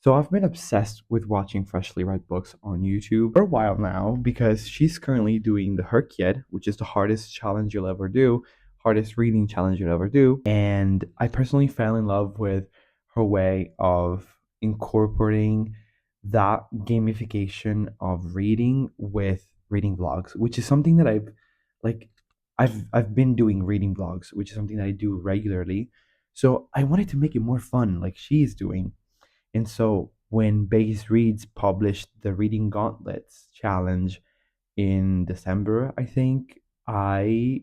So I've been obsessed with watching freshly read books on YouTube for a while now because she's currently doing the Herkyet, which is the hardest challenge you'll ever do, hardest reading challenge you'll ever do. And I personally fell in love with her way of incorporating that gamification of reading with reading vlogs, which is something that like I've been doing reading vlogs, which is something that I do regularly. So I wanted to make it more fun like she's doing. And so when Base Reads published the Reading Gauntlets challenge in December, I think I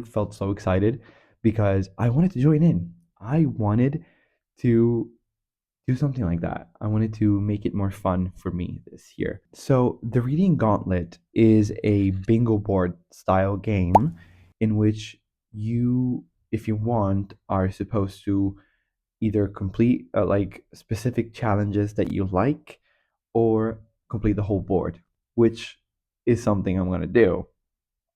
felt so excited because I wanted to join in. I wanted to do something like that. I wanted to make it more fun for me this year. So the Reading Gauntlet is a bingo board style game in which you, if you want, are supposed to either complete like specific challenges that you like or complete the whole board, which is something I'm going to do,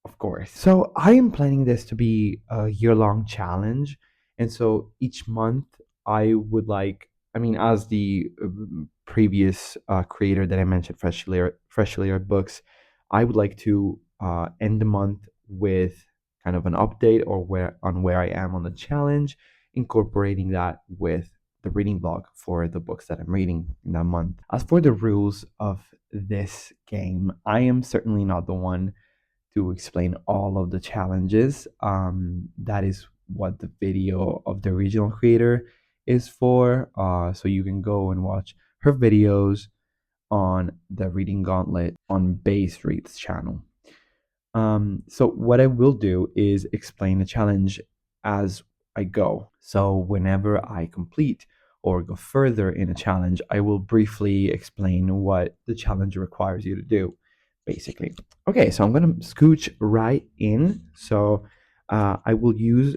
of course. So I am planning this to be a year-long challenge. And so each month I would like, I mean, as the previous creator that I mentioned, Freshly Aired Books, I would like to end the month with kind of an update or where I am on the challenge, incorporating that with the reading blog for the books that I'm reading in that month. As for the rules of this game, I am certainly not the one to explain all of the challenges. That is what the video of the original creator is for. So you can go and watch her videos on the Reading Gauntlet on Base Reads channel. So what I will do is explain the challenge as I go. So whenever I complete or go further in a challenge, I will briefly explain what the challenge requires you to do, basically. Okay, so I'm gonna scooch right in. So I will use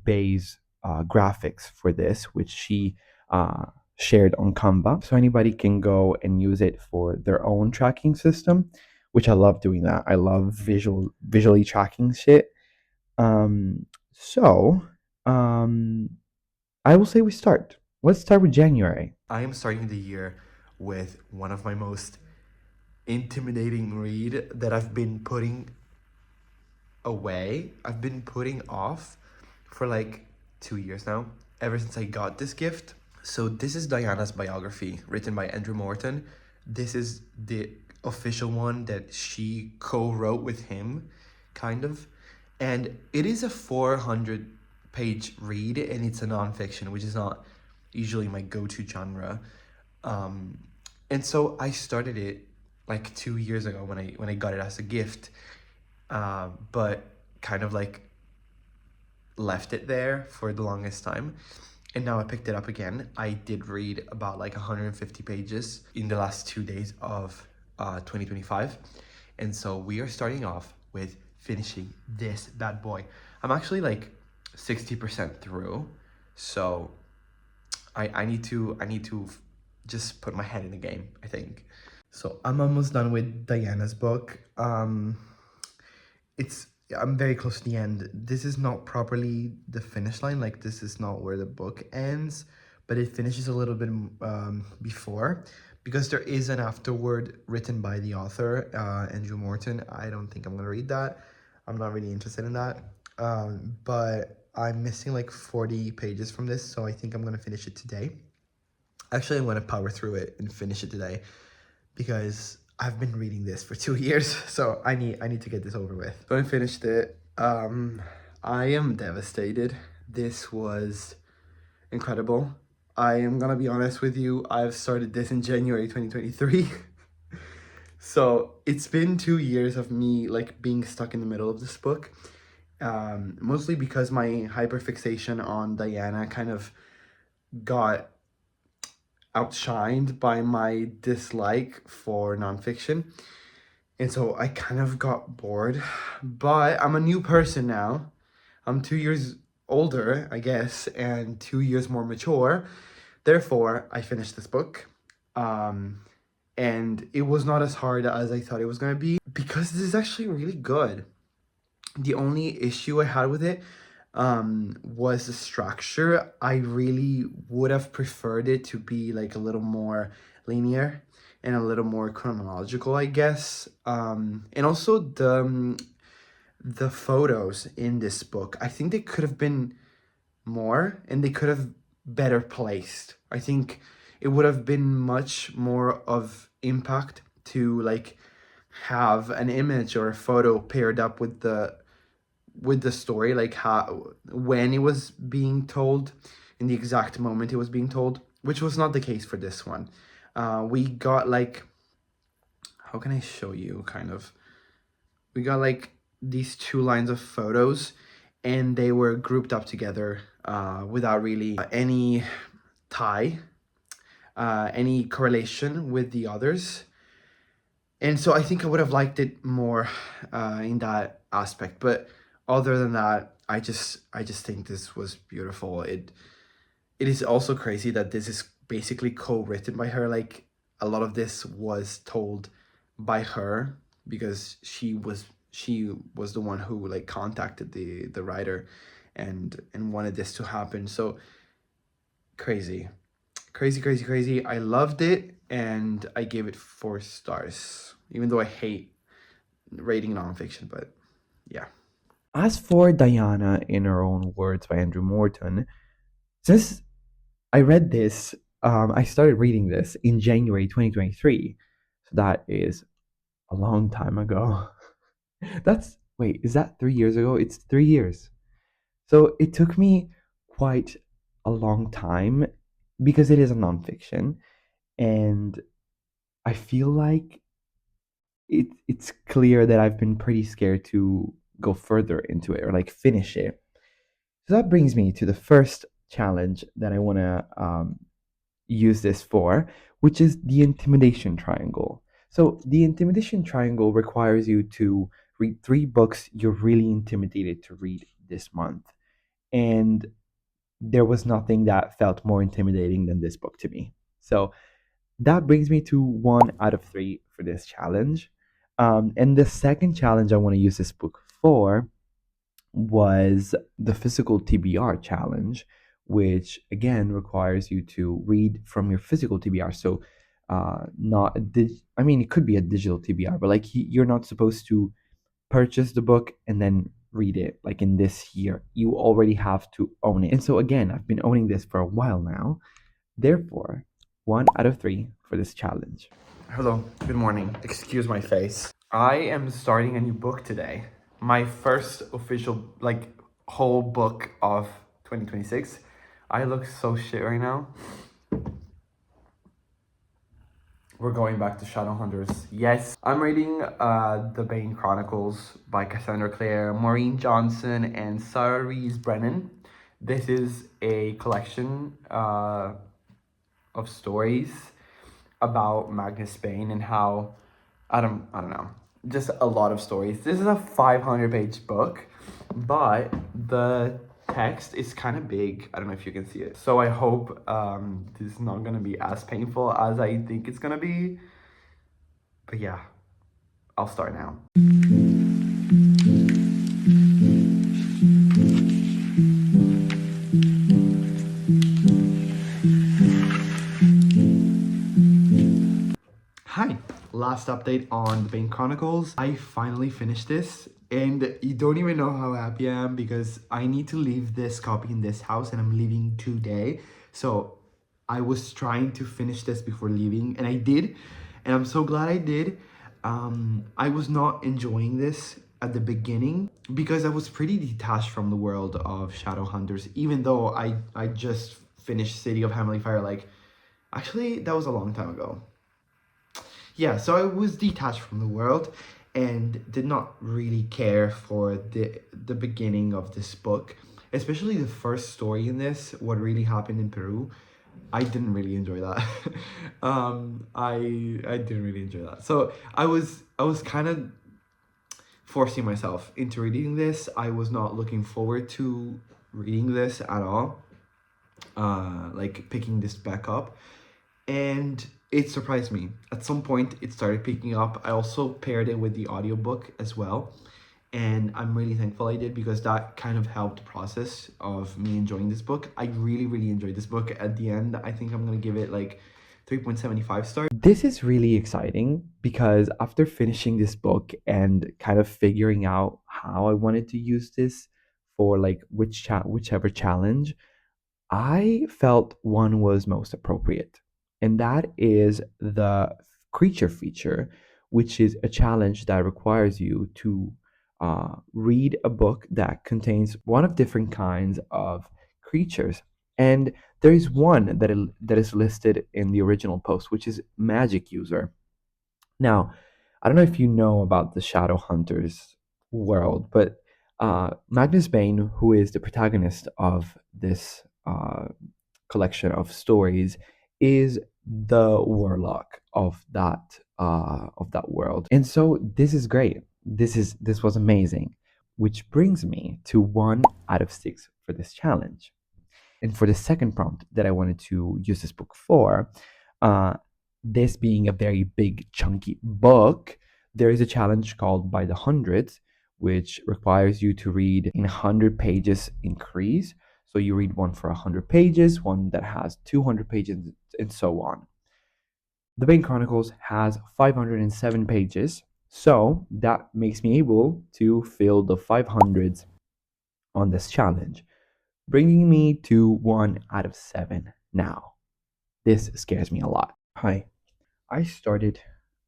Bay's graphics for this, which she uh, shared on Canva. So anybody can go and use it for their own tracking system, which I love doing that. I love visually tracking shit. Um, so um, I will say we start. Let's start with January. I am starting the year with one of my most intimidating read that I've been putting away. I've been putting off for like 2 years now, ever since I got this gift. So this is Diana's biography, written by Andrew Morton. This is the official one that she co-wrote with him, kind of. And it is a 400-page read, and it's a nonfiction, which is not usually my go-to genre. Um, and so I started it like 2 years ago when I got it as a gift, but kind of like left it there for the longest time. And now I picked it up again. I did read about like 150 pages in the last 2 days of 2025. And so we are starting off with finishing this bad boy. I'm actually like 60% through. So I need to just put my head in the game, I think. So I'm almost done with Diana's book. It's I'm very close to the end. This is not properly the finish line. Like this is not where the book ends, but it finishes a little bit before, because there is an afterword written by the author, Andrew Morton. I don't think I'm gonna read that. I'm not really interested in that. But I'm missing like 40 pages from this, so I think I'm gonna finish it today. Actually, I'm gonna power through it and finish it today, because I've been reading this for 2 years, so I need to get this over with. So I finished it. I am devastated. This was incredible. I am gonna be honest with you. I've started this in January 2023. So it's been 2 years of me like being stuck in the middle of this book. Mostly because my hyperfixation on Diana kind of got outshined by my dislike for nonfiction. And so I kind of got bored. But I'm a new person now. I'm 2 years older, I guess, and 2 years more mature. Therefore, I finished this book. And it was not as hard as I thought it was going to be, because this is actually really good. The only issue I had with it, was the structure. I really would have preferred it to be like a little more linear and a little more chronological, I guess. And also the photos in this book, I think they could have been more and they could have better placed. I think it would have been much more of impact to like have an image or a photo paired up with the story, like how when it was being told, in the exact moment it was being told, which was not the case for this one. We got like, how can I show you? Kind of, we got like these two lines of photos, and they were grouped up together without really any tie, any correlation with the others. And so I think I would have liked it more in that aspect. But other than that, I just think this was beautiful. It is also crazy that this is basically co-written by her. Like a lot of this was told by her because she was the one who like contacted the writer and wanted this to happen. So crazy. Crazy, crazy, crazy. I loved it and I gave it 4 stars. Even though I hate rating nonfiction, but yeah. As for Diana in Her Own Words by Andrew Morton, since I read this, I started reading this in January 2023. So that is a long time ago. Wait, is that 3 years ago? It's 3 years. So it took me quite a long time because it is a nonfiction. And I feel like it's clear that I've been pretty scared to go further into it or like finish it. So that brings me to the first challenge that I want to use this for, which is the intimidation triangle. So the intimidation triangle requires you to read 3 books you're really intimidated to read this month. And there was nothing that felt more intimidating than this book to me. So that brings me to 1 out of 3 for this challenge. And the second challenge I want to use this book for was the physical TBR challenge, which again requires you to read from your physical TBR. So, not I mean, it could be a digital TBR, but like you're not supposed to purchase the book and then read it like in this year. You already have to own it. And so again, I've been owning this for a while now. Therefore, 1 out of 3 for this challenge. Hello, good morning. Excuse my face. I am starting a new book today. My first official, like, whole book of 2026. I look so shit right now. We're going back to Shadowhunters. Yes, I'm reading The Bane Chronicles by Cassandra Clare, Maureen Johnson, and Sarah Rees Brennan. This is a collection of stories about Magnus Bane and how I don't know, just a lot of stories. This is a 500-page book, but the text is kind of big. I don't know if you can see it. So I hope this is not gonna be as painful as I think it's gonna be. But yeah, I'll start now. Hi, last update on the Bane Chronicles. I finally finished this, and you don't even know how happy I am because I need to leave this copy in this house, and I'm leaving today. So I was trying to finish this before leaving, and I did, and I'm so glad I did. I was not enjoying this at the beginning because I was pretty detached from the world of Shadowhunters, even though I just finished City of Hamley Fire. Like, actually, that was a long time ago. Yeah, so I was detached from the world and did not really care for the beginning of this book, especially the first story in this, what really happened in Peru. I didn't really enjoy that. I didn't really enjoy that. So I was kind of forcing myself into reading this. I was not looking forward to reading this at all. Like picking this back up, and it surprised me. At some point, it started picking up. I also paired it with the audiobook as well, And I'm really thankful I did because that kind of helped the process of me enjoying this book. I really, really enjoyed this book. At the end, I think I'm gonna give it like 3.75 stars. This is really exciting because after finishing this book and kind of figuring out how I wanted to use this for like whichever challenge, I felt one was most appropriate, and that is the creature feature, which is a challenge that requires you to read a book that contains one of different kinds of creatures. And there is one that is listed in the original post, which is magic user. Now, I don't know if you know about the Shadow Hunters world, but Magnus Bane, who is the protagonist of this collection of stories, is the warlock of that world. And so this is great. This was amazing, which brings me to 1 out of 6 for this challenge. And for the second prompt that I wanted to use this book for, uh, this being a very big, chunky book, there is a challenge called By the Hundreds, which requires you to read in 100 pages increase. So you read one for 100 pages, one that has 200 pages, and so on. The Bane Chronicles has 507 pages, so that makes me able to fill the 500s on this challenge, bringing me to 1 out of 7 now. This scares me a lot. Hi, I started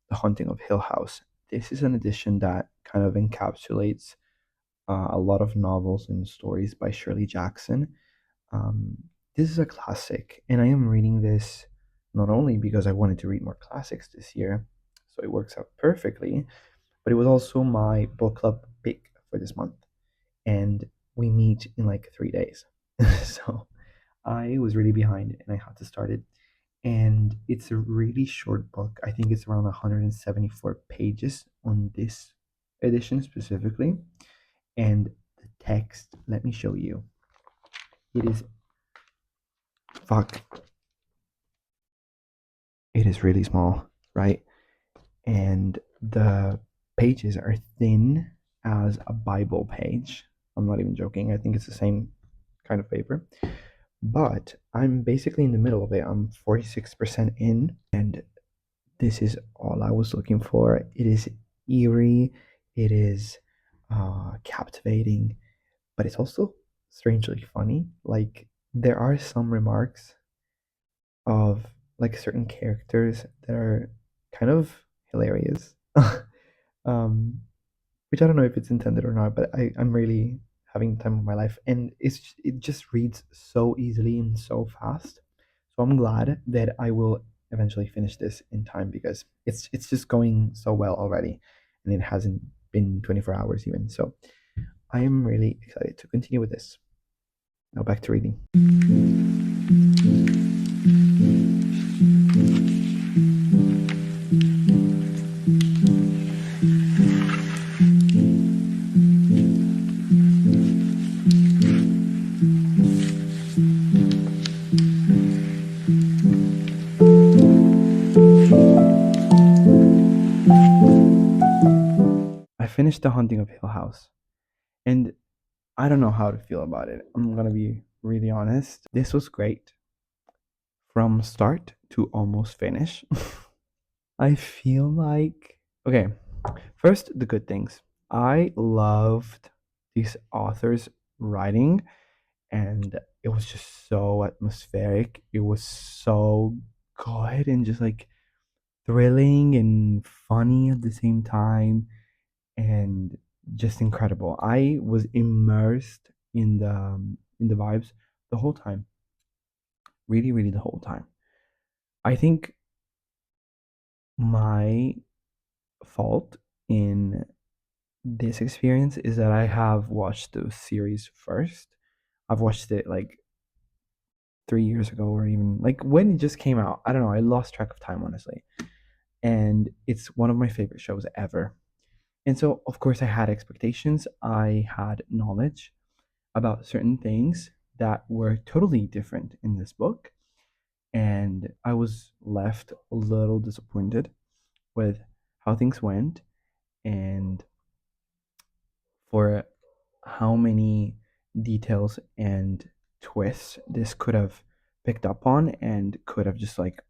The Haunting of Hill House. This is an edition that kind of encapsulates a lot of novels and stories by Shirley Jackson. Um, this is a classic, and I am reading this not only because I wanted to read more classics this year, so it works out perfectly, but it was also my book club pick for this month. And we meet in like 3 days. So I was really behind and I had to start it. And it's a really short book. I think it's around 174 pages on this edition specifically. And the text, let me show you. It is, fuck, it is really small, right? And the pages are thin as a Bible page. I'm not even joking. I think it's the same kind of paper. But I'm basically in the middle of it. I'm 46% in, and this is all I was looking for. It is eerie, it is captivating, but it's also strangely funny. Like, there are some remarks of like certain characters that are kind of hilarious. um, which I don't know if it's intended or not, but I'm really having the time of my life, and it just reads so easily and so fast. So I'm glad that I will eventually finish this in time because it's just going so well already, and it hasn't been 24 hours even. So I am really excited to continue with this. Now back to reading. I finished The Haunting of Hill House, and I don't know how to feel about it. I'm gonna be really honest. This was great from start to almost finish. I feel like, okay, first, the good things. I loved these authors' writing, and it was just so atmospheric. It was so good and just like thrilling and funny at the same time, and just incredible. I was immersed in the vibes the whole time. Really, really the whole time. I think my fault in this experience is that I have watched the series first. I've watched it like 3 years ago, or even like when it just came out. I don't know. I lost track of time, honestly. And it's one of my favorite shows ever. And so, of course, I had expectations. I had knowledge about certain things that were totally different in this book. And I was left a little disappointed with how things went. And for how many details and twists this could have picked up on and could have just like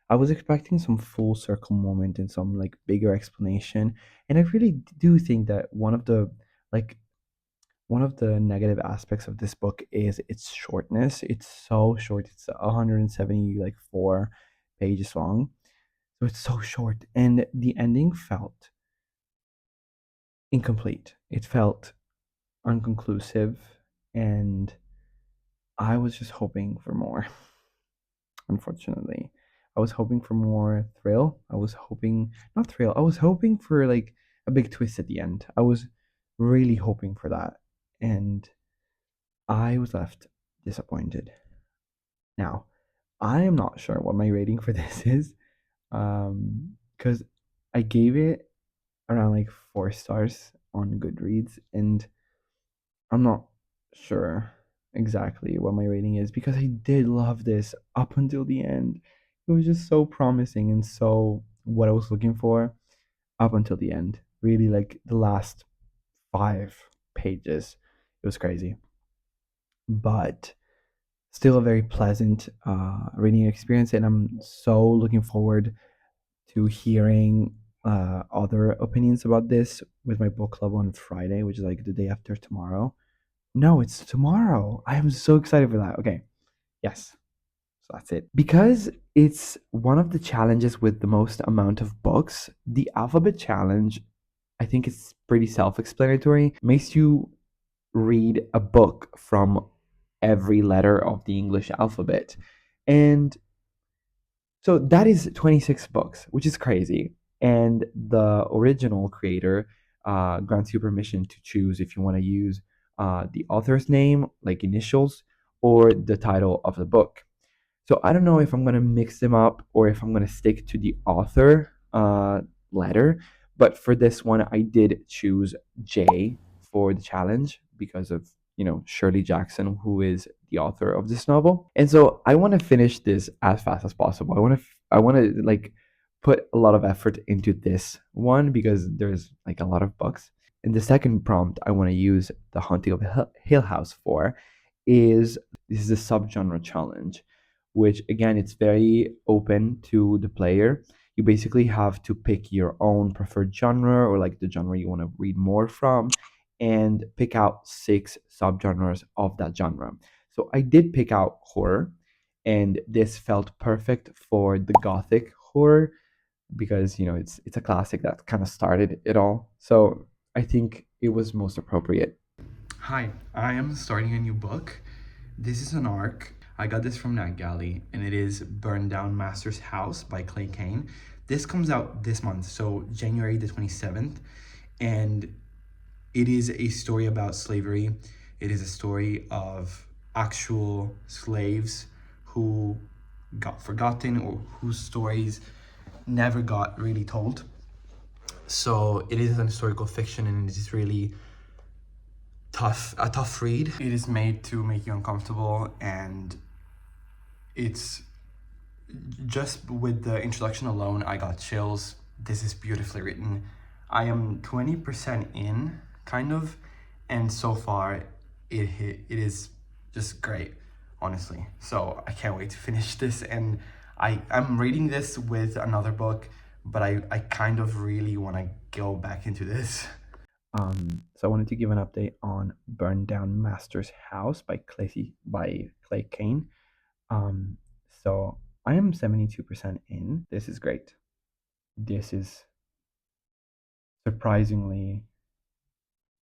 I was expecting some full circle moment and some like bigger explanation. And I really do think that like one of the negative aspects of this book is its shortness. It's so short. It's 170 like 4 pages long. So it's so short and the ending felt incomplete. It felt unconclusive and I was just hoping for more, unfortunately. I was hoping for more thrill. I was hoping, not thrill, I was hoping for like a big twist at the end. I was really hoping for that. And I was left disappointed. Now, I am not sure what my rating for this is. Because I gave it around like 4 stars on Goodreads, and I'm not sure exactly what my rating is because I did love this up until the end. It was just so promising and so what I was looking for up until the end. Really, like the last 5 pages. It was crazy. But still a very pleasant reading experience, and I'm so looking forward to hearing other opinions about this with my book club on Friday, which is like the day after tomorrow. No, it's tomorrow. I am so excited for that. Okay. Yes. So that's it. Because it's one of the challenges with the most amount of books, the alphabet challenge, I think it's pretty self explanatory, makes you read a book from every letter of the English alphabet. And so that is 26 books, which is crazy. And the original creator grants you permission to choose if you want to use the author's name, like initials, or the title of the book. So I don't know if I'm gonna mix them up or if I'm gonna stick to the author letter. But for this one, I did choose J for the challenge because of Shirley Jackson, who is the author of this novel. And so I want to finish this as fast as possible. I want to like put a lot of effort into this one because there's like a lot of books. And the second prompt I want to use the Haunting of Hill House for is this is a subgenre challenge, which again it's very open to the player. You basically have to pick your own preferred genre or like the genre you want to read more from and pick out 6 subgenres of that genre. So I did pick out horror, and this felt perfect for the gothic horror because it's a classic that kind of started it all. So I think it was most appropriate. Hi, I am starting a new book. This is an arc. I got this from NetGalley, and it is Burn Down Master's House by Clay Kane. This comes out this month, so January the 27th, and it is a story about slavery. It is a story of actual slaves who got forgotten or whose stories never got really told. So it is an historical fiction, and it is really a tough read. It is made to make you uncomfortable, and it's just with the introduction alone, I got chills. This is beautifully written. I am 20% in, kind of, and so far it is just great, honestly. So I can't wait to finish this, and I'm reading this with another book, but I kind of really want to go back into this. So I wanted to give an update on Burn Down Master's House by Clay Kane. Um, so I am 72% in. This is great. This is surprisingly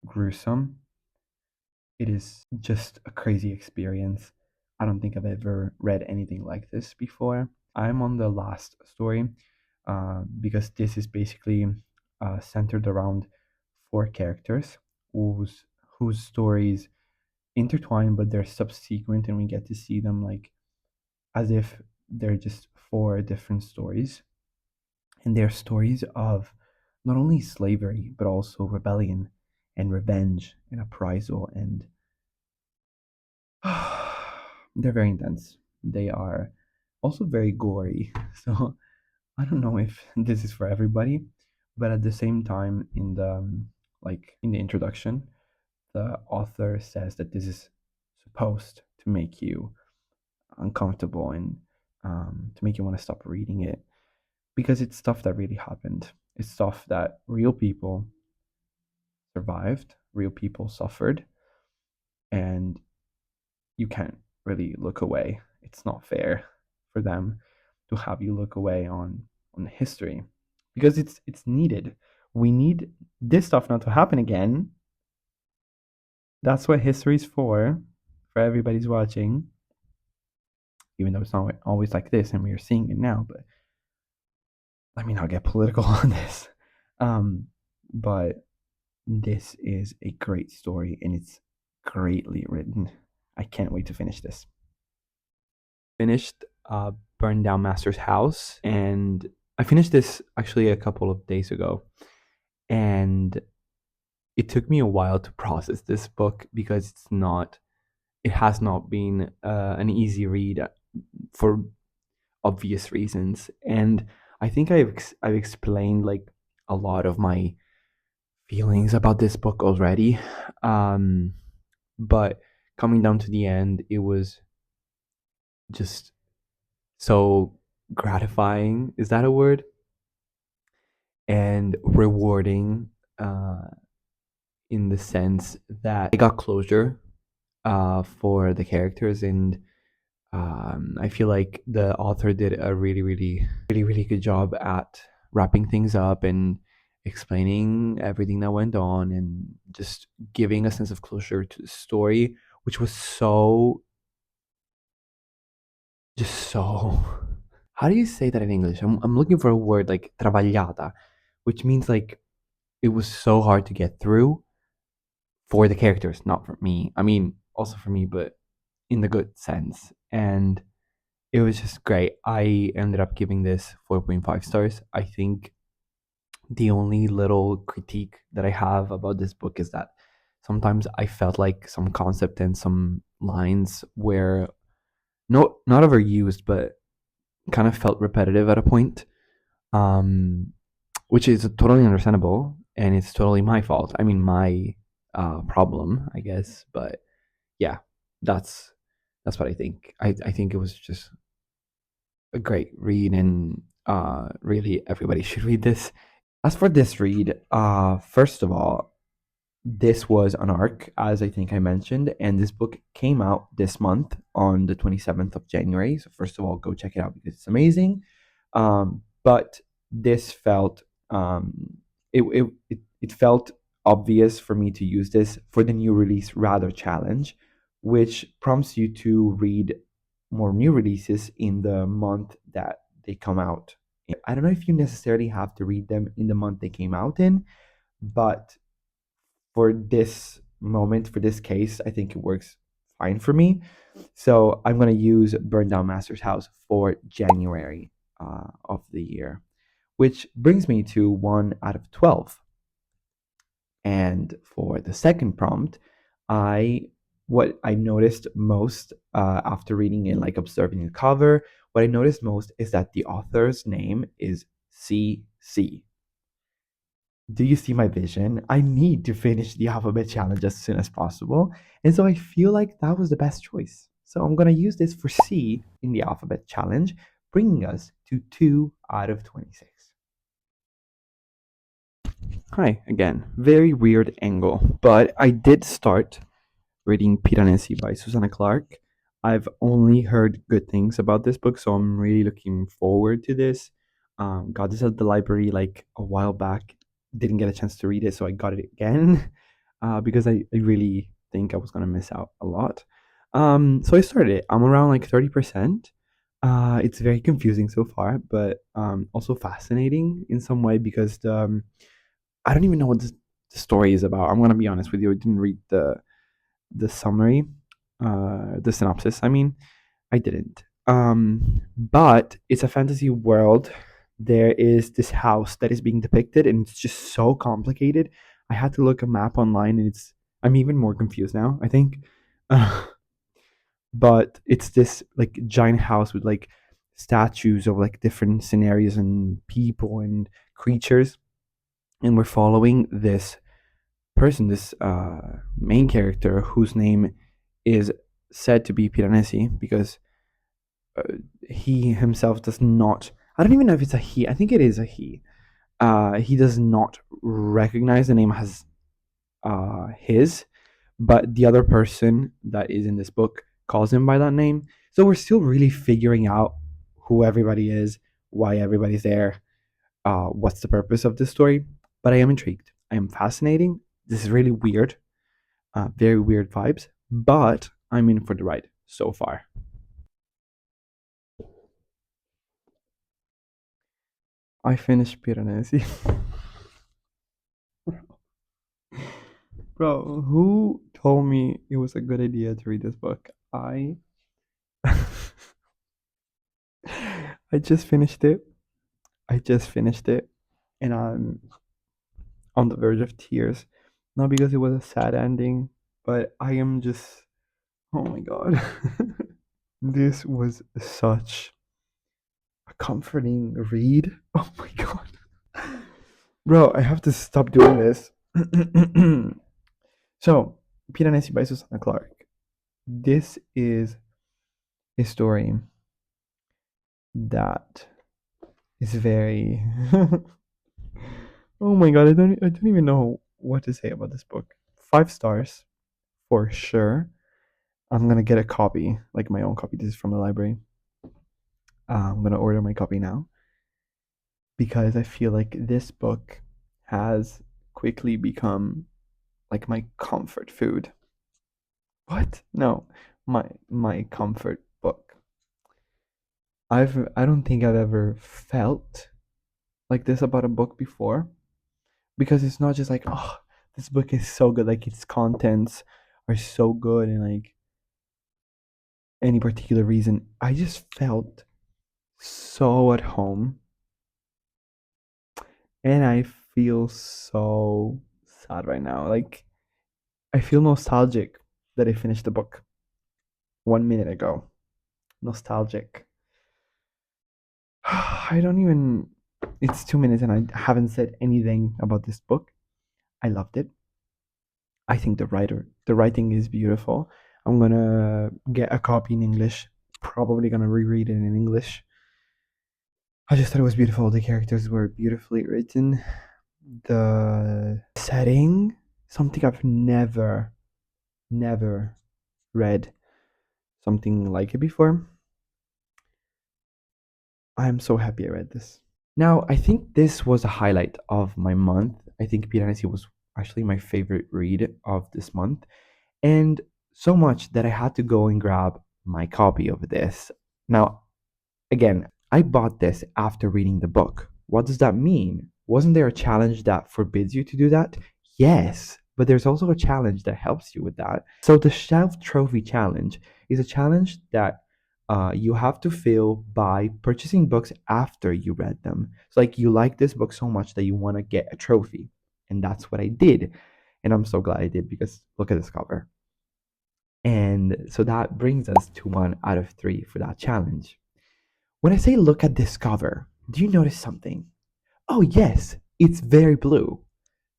gruesome. It is just a crazy experience. I don't think I've ever read anything like this before. I'm on the last story because this is basically centered around 4 characters whose stories intertwine, but they're subsequent, and we get to see them like as if they're just 4 different stories, and they're stories of not only slavery but also rebellion and revenge and uprisal, and they're very intense. They are also very gory. So I don't know if this is for everybody, but at the same time, in the introduction, the author says that this is supposed to make you uncomfortable and to make you want to stop reading it because it's stuff that really happened. It's stuff that real people survived, real people suffered, and you can't really look away. It's not fair for them to have you look away on history because it's needed. We need this stuff not to happen again. That's what history's for everybody's watching, even though it's not always like this and we are seeing it now. But let me not get political on this. But this is a great story and it's greatly written. I can't wait to finish this. Finished Burned Down Master's House, and I finished this actually a couple of days ago. And it took me a while to process this book because it has not been an easy read for obvious reasons. And I think I've explained like a lot of my feelings about this book already. Um, but coming down to the end, it was just so gratifying. Is that a word? And rewarding uh, in the sense that I got closure for the characters, and I feel like the author did a really good job at wrapping things up and explaining everything that went on and just giving a sense of closure to the story, which was so. How do you say that in English? I'm looking for a word like travagliata, which means like it was so hard to get through for the characters, not for me. I mean, also for me, but in the good sense. And it was just great. I ended up giving this 4.5 stars. I think the only little critique that I have about this book is that sometimes I felt like some concept and some lines were not overused, but kind of felt repetitive at a point. Um, which is totally understandable and it's totally my fault. I mean, my problem, I guess. But yeah, that's that's what I think. I think it was just a great read, and really everybody should read this. As for this read, first of all, this was an arc, as I think I mentioned, and this book came out this month on the 27th of January. So first of all, go check it out because it's amazing. But this felt it felt obvious for me to use this for the new release rather challenge, which prompts you to read more new releases in the month that they come out. I don't know if you necessarily have to read them in the month they came out in, but for this moment, for this case, I think it works fine for me. So I'm going to use Burn Down Master's House for January of the year, which brings me to 1 out of 12. And for the second prompt, I what I noticed most after reading it, like observing the cover, what I noticed most is that the author's name is CC. Do you see my vision? I need to finish the alphabet challenge as soon as possible. And so I feel like that was the best choice. So I'm going to use this for C in the alphabet challenge, bringing us to 2 out of 26. Hi, again. Very weird angle, but I did start reading Piranesi by Susanna Clark. I've only heard good things about this book, so I'm really looking forward to this. Got this at the library like a while back. Didn't get a chance to read it, so I got it again because I really think I was gonna miss out a lot. So I started it. I'm around like 30%. It's very confusing so far, but also fascinating in some way because I don't even know what the story is about. I'm gonna be honest with you. I didn't read the summary, the synopsis. I mean, I didn't. But it's a fantasy world. There is this house that is being depicted, and it's just so complicated. I had to look a map online, and I'm even more confused now. I think, uh, but it's this like giant house with like statues of like different scenarios and people and creatures, and we're following this person, this main character, whose name is said to be Piranesi, because uh, he himself does not. I don't even know if it's a he. I think it is a he. He does not recognize the name as his, but the other person that is in this book calls him by that name. So we're still really figuring out who everybody is, why everybody's there, what's the purpose of this story. But I am intrigued. I am fascinating. This is really weird, very weird vibes, but I'm in for the ride so far. I finished Piranesi. Bro, who told me it was a good idea to read this book? I just finished it. I just finished it, and I'm on the verge of tears. Not because it was a sad ending, but I am just, oh my god. This was such a comforting read. Oh my god. Bro, I have to stop doing this. So, Piranesi by Susanna Clark. This is a story that is very. Oh my god, I don't even know what to say about this book. 5 stars for sure. I'm gonna get a copy, like my own copy. This is from the library. I'm gonna order my copy now because I feel like this book has quickly become like my comfort food. What? No, my comfort book. I don't think I've ever felt like this about a book before, because it's not just like, oh, this book is so good, like its contents are so good and like any particular reason. I just felt so at home, and I feel so sad right now. Like I feel nostalgic that I finished the book 1 minute ago. Nostalgic. I don't even. It's 2 minutes and I haven't said anything about this book. I loved it. I think the writing is beautiful. I'm gonna get a copy in English. Probably gonna reread it in English. I just thought it was beautiful. The characters were beautifully written. The setting, something I've never read something like it before. I'm so happy I read this. Now, I think this was a highlight of my month. I think Piranesi was actually my favorite read of this month, and so much that I had to go and grab my copy of this. Now, again, I bought this after reading the book. What does that mean? Wasn't there a challenge that forbids you to do that? Yes, but there's also a challenge that helps you with that. So the Shelf Trophy Challenge is a challenge that you have to fill by purchasing books after you read them. It's like you like this book so much that you want to get a trophy. And that's what I did. And I'm so glad I did, because look at this cover. And so that brings us to 1 out of 3 for that challenge. When I say look at this cover, do you notice something? Oh, yes, it's very blue.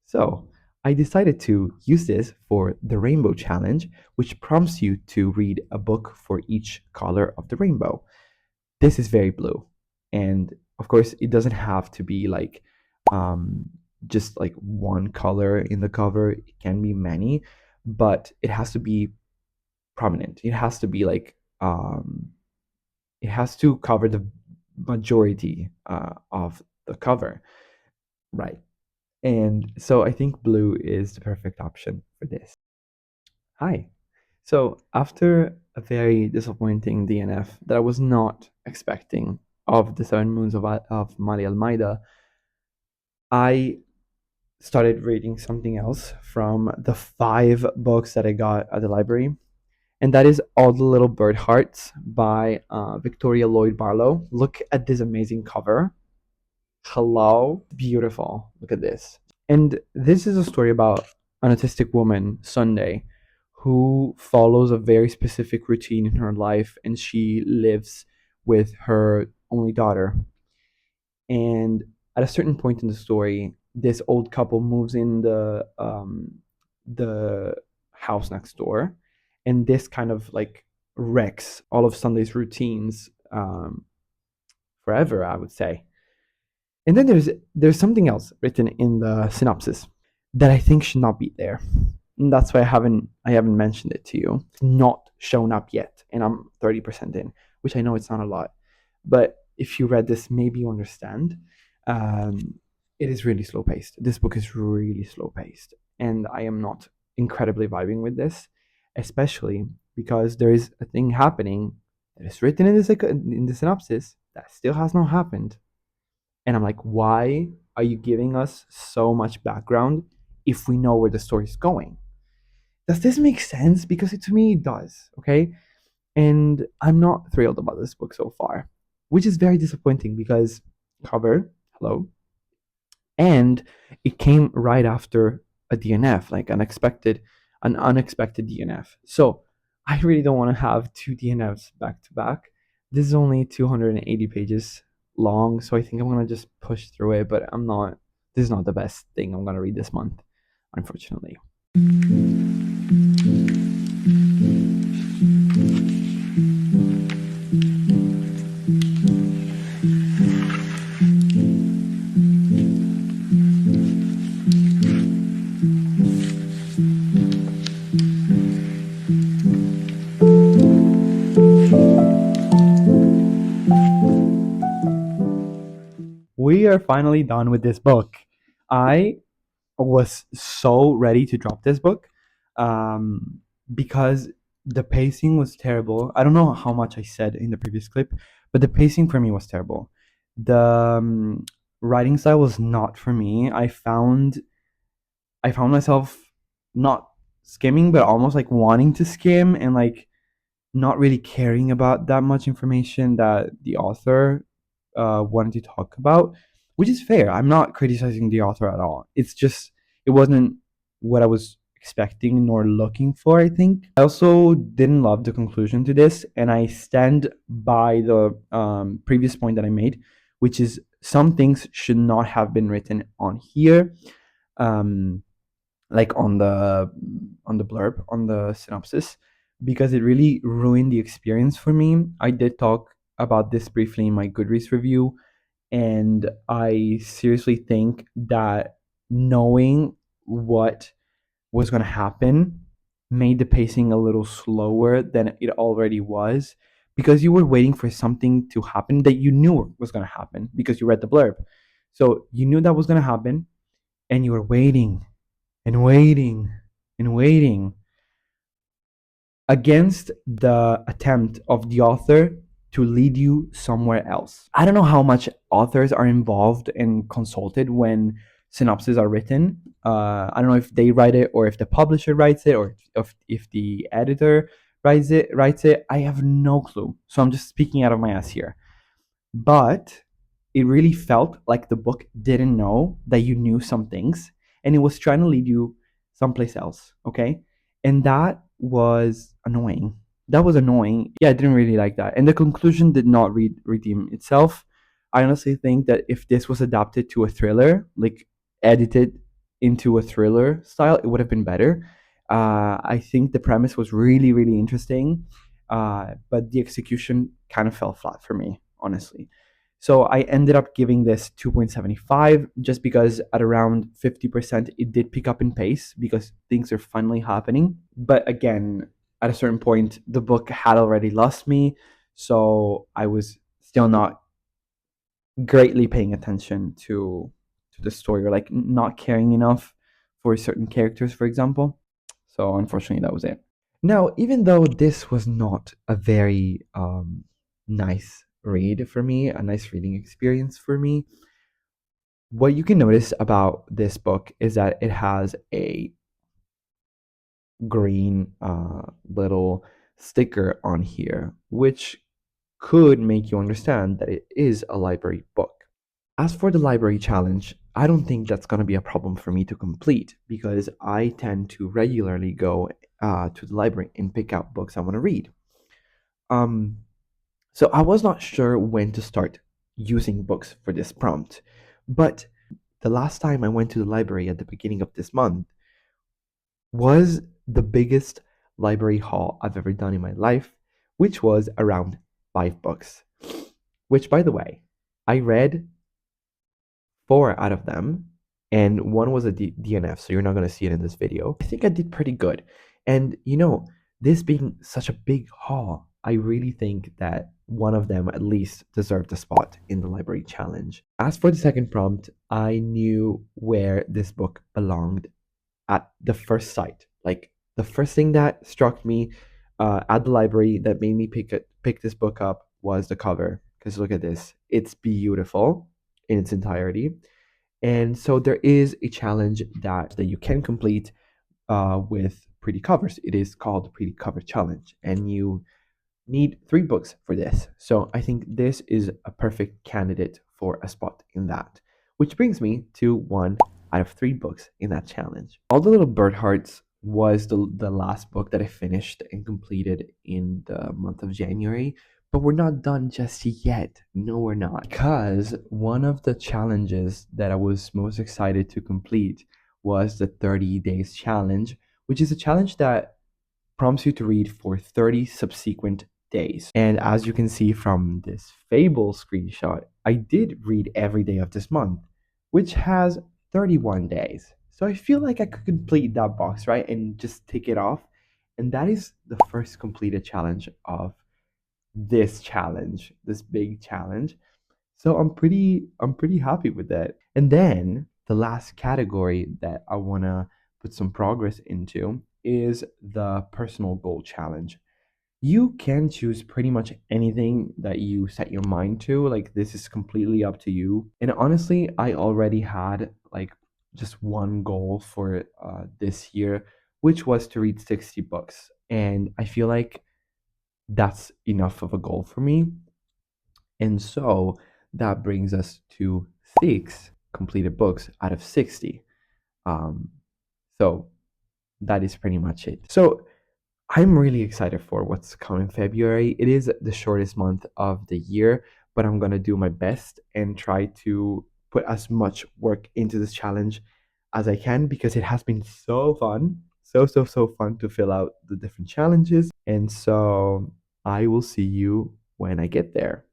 So I decided to use this for the Rainbow Challenge, which prompts you to read a book for each color of the rainbow. This is very blue. And of course, it doesn't have to be like um, just like one color in the cover, it can be many, but it has to be prominent. It has to be like it has to cover the majority of the cover, right? And so I think blue is the perfect option for this. Hi. So after a very disappointing DNF that I was not expecting of the Seven Moons of Mali Almeida, I started reading something else from the 5 books that I got at the library, and that is All the Little Bird Hearts by Victoria Lloyd Barlow. Look at this amazing cover. Hello, beautiful. Look at this. And this is a story about an autistic woman, Sunday, who follows a very specific routine in her life, and she lives with her only daughter. And at a certain point in the story, this old couple moves in the house next door, and this kind of like wrecks all of Sunday's routines forever, I would say. And then there's something else written in the synopsis that I think should not be there. And that's why I haven't mentioned it to you. It's not shown up yet, and I'm 30% in, which I know it's not a lot. But if you read this, maybe you understand. Um, it is really slow paced. This book is really slow paced, and I am not incredibly vibing with this, especially because there is a thing happening that is written in the synopsis that still has not happened. And I'm like, why are you giving us so much background if we know where the story's going? Does this make sense? Because to me, it does. Okay. And I'm not thrilled about this book so far, which is very disappointing because cover, hello, and it came right after a DNF, like an unexpected DNF. So I really don't want to have two DNFs back to back. This is only 280 pages long, so I think I'm gonna just push through it. But I'm not. This is not the best thing I'm gonna read this month, unfortunately. We are finally done with this book. I was so ready to drop this book um, because the pacing was terrible. I don't know how much I said in the previous clip, but the pacing for me was terrible. The writing style was not for me. I found myself not skimming, but almost like wanting to skim and like not really caring about that much information that the author wanted to talk about, which is fair. I'm not criticizing the author at all. It's just it wasn't what I was expecting nor looking for, I think. I also didn't love the conclusion to this, and I stand by the previous point that I made, which is some things should not have been written on here. Um, like on the blurb on the synopsis because it really ruined the experience for me. I did talk about this briefly in my Goodreads review, and I seriously think that knowing what was going to happen made the pacing a little slower than it already was because you were waiting for something to happen that you knew was going to happen because you read the blurb. So you knew that was going to happen and you were waiting and waiting and waiting against the attempt of the author to lead you somewhere else. I don't know how much authors are involved and consulted when synopses are written. I don't know if they write it or if the publisher writes it or if the editor writes it. I have no clue. So I'm just speaking out of my ass here. But it really felt like the book didn't know that you knew some things and it was trying to lead you someplace else. Okay. And that was annoying. That was annoying. Yeah, I didn't really like that. And the conclusion did not redeem itself. I honestly think that if this was adapted to a thriller, like edited into a thriller style, it would have been better. I think the premise was really, really interesting, but the execution kind of fell flat for me, honestly. So I ended up giving this 2.75 just because at around 50% it did pick up in pace because things are finally happening. But again, at a certain point, the book had already lost me. So I was still not greatly paying attention to the story or like not caring enough for certain characters, for example. So unfortunately, that was it. Now, even though this was not a very nice read for me, a nice reading experience for me, what you can notice about this book is that it has a green little sticker on here, which could make you understand that it is a library book. As for the library challenge, I don't think that's going to be a problem for me to complete because I tend to regularly go to the library and pick out books I want to read. Um, so I was not sure when to start using books for this prompt, but the last time I went to the library at the beginning of this month was the biggest library haul I've ever done in my life, which was around 5 books. Which, by the way, I read four out of them, and one was a DNF, so you're not going to see it in this video. I think I did pretty good. And this being such a big haul, I really think that one of them at least deserved a spot in the library challenge. As for the second prompt, I knew where this book belonged at the first sight. Like the first thing that struck me at the library that made me pick this book up was the cover. Because look at this, it's beautiful in its entirety. And so there is a challenge that you can complete with pretty covers. It is called the Pretty Cover Challenge, and you need 3 books for this. So I think this is a perfect candidate for a spot in that. Which brings me to 1 out of 3 books in that challenge. All the Little Bird Hearts was the last book that I finished and completed in the month of January. But we're not done just yet. No, we're not. Because one of the challenges that I was most excited to complete was the 30 days challenge, which is a challenge that prompts you to read for 30 subsequent days. And as you can see from this Fable screenshot, I did read every day of this month, which has 31 days. So I feel like I could complete that box, right? And just tick it off. And that is the first completed challenge of this big challenge. So I'm pretty happy with that. And then the last category that I want to put some progress into is the personal goal challenge. You can choose pretty much anything that you set your mind to. Like this is completely up to you. And honestly, I already had like just one goal for this year, which was to read 60 books. And I feel like that's enough of a goal for me. And so that brings us to 6 completed books out of 60. Um, so that is pretty much it. So I'm really excited for what's coming February. It is the shortest month of the year, but I'm going to do my best and try to put as much work into this challenge as I can because it has been so fun. So fun to fill out the different challenges. And so I will see you when I get there.